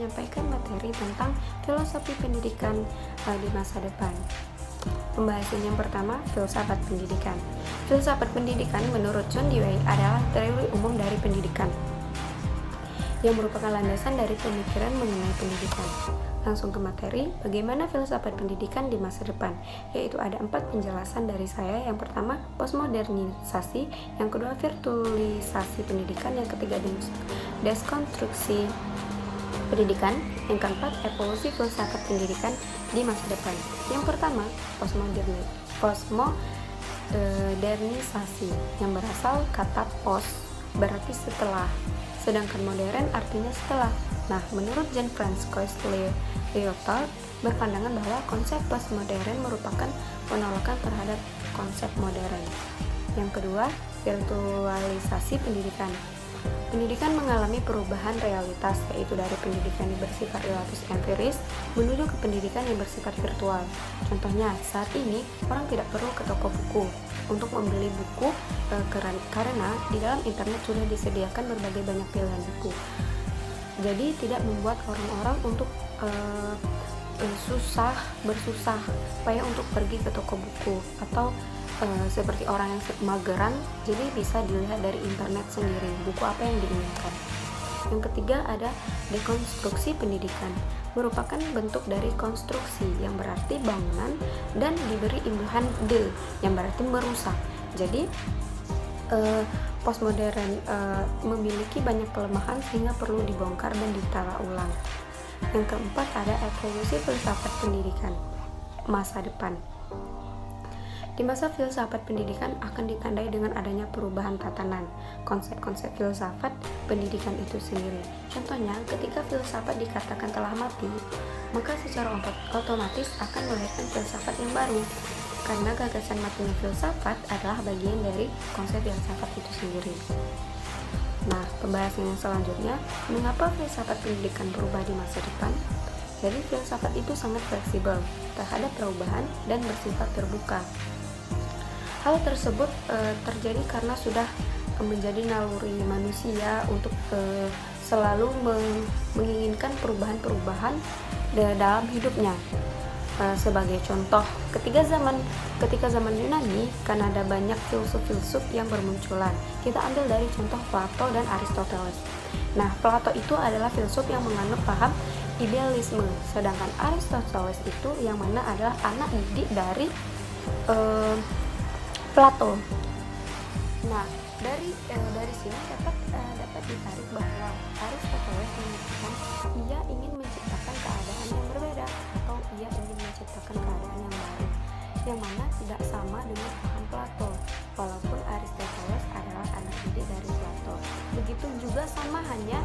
menyampaikan materi tentang filosofi pendidikan di masa depan. Pembahasan yang pertama, filsafat pendidikan. Filsafat pendidikan menurut John Dewey adalah teori umum dari pendidikan yang merupakan landasan dari pemikiran mengenai pendidikan. Langsung ke materi, bagaimana filsafat pendidikan di masa depan, yaitu ada 4 penjelasan dari saya. Yang pertama, postmodernisasi, yang kedua, virtualisasi pendidikan, yang ketiga, deskonstruksi pendidikan, yang keempat, evolusi filsafat pendidikan di masa depan. Yang pertama, postmodernisasi, yang berasal kata post berarti setelah, sedangkan modern artinya setelah. Nah, menurut Jean-François Lyotard berpandangan bahwa konsep postmodern merupakan penolakan terhadap konsep modern. Yang kedua, virtualisasi pendidikan. Pendidikan mengalami perubahan realitas, yaitu dari pendidikan yang bersifat relatif empiris menuju ke pendidikan yang bersifat virtual. Contohnya, saat ini orang tidak perlu ke toko buku untuk membeli buku karena di dalam internet sudah disediakan berbagai banyak pilihan buku. Jadi tidak membuat orang-orang untuk bersusah payah untuk pergi ke toko buku, atau seperti orang yang mageran, jadi bisa dilihat dari internet sendiri buku apa yang diinginkan. Yang ketiga ada dekonstruksi pendidikan, merupakan bentuk dari konstruksi yang berarti bangunan dan diberi imbuhan yang berarti merusak. Jadi postmodern memiliki banyak kelemahan sehingga perlu dibongkar dan ditata ulang. Yang keempat ada evolusi filsafat pendidikan masa depan. Di masa filsafat pendidikan akan ditandai dengan adanya perubahan tatanan konsep-konsep filsafat pendidikan itu sendiri. Contohnya, ketika filsafat dikatakan telah mati, maka secara otomatis akan melahirkan filsafat yang baru. Karena gagasan matinya filsafat adalah bagian dari konsep filsafat itu sendiri. Nah, pembahasan yang selanjutnya, mengapa filsafat pendidikan berubah di masa depan? Jadi, filsafat itu sangat fleksibel terhadap perubahan dan bersifat terbuka. Hal tersebut terjadi karena sudah menjadi naluri manusia untuk selalu menginginkan perubahan-perubahan dalam hidupnya. Sebagai contoh, ketika zaman Yunani kan ada banyak filsuf-filsuf yang bermunculan. Kita ambil dari contoh Plato dan Aristoteles. Nah, Plato itu adalah filsuf yang menganut paham idealisme, sedangkan Aristoteles itu yang mana adalah anak didik dari Plato. Nah, dari sini dapat ditarik bahwa Aristoteles menyatakan ia ingin menciptakan keadaan yang berbeda, atau ia ingin menciptakan keadaan yang baru, yang mana tidak sama dengan paham Plato, walaupun Aristoteles adalah anak didik dari Plato. Begitu juga sama halnya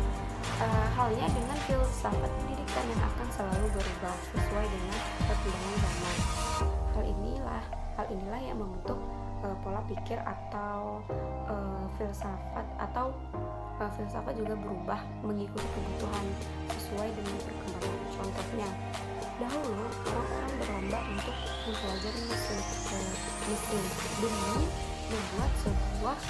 dengan filsafat pendidikan yang akan selalu berubah sesuai dengan perkembangan zaman. Hal inilah yang membentuk pola pikir atau filsafat juga berubah mengikuti kebutuhan sesuai dengan perkembangan. Contohnya, dahulu orang-orang berlomba untuk mempelajari mesin demi membuat sebuah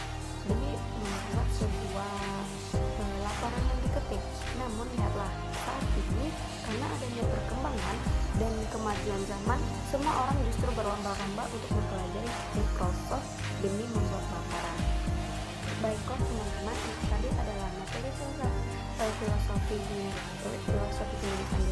laporan yang diketik. Namun lihatlah, saat ini karena adanya perkembangan dan kemajuan zaman, semua orang justru berlomba-lomba untuk mempelajari Microsoft demi membuat laporan. Baiklah teman-teman, itu tadi adalah materi filosofi pendidikan di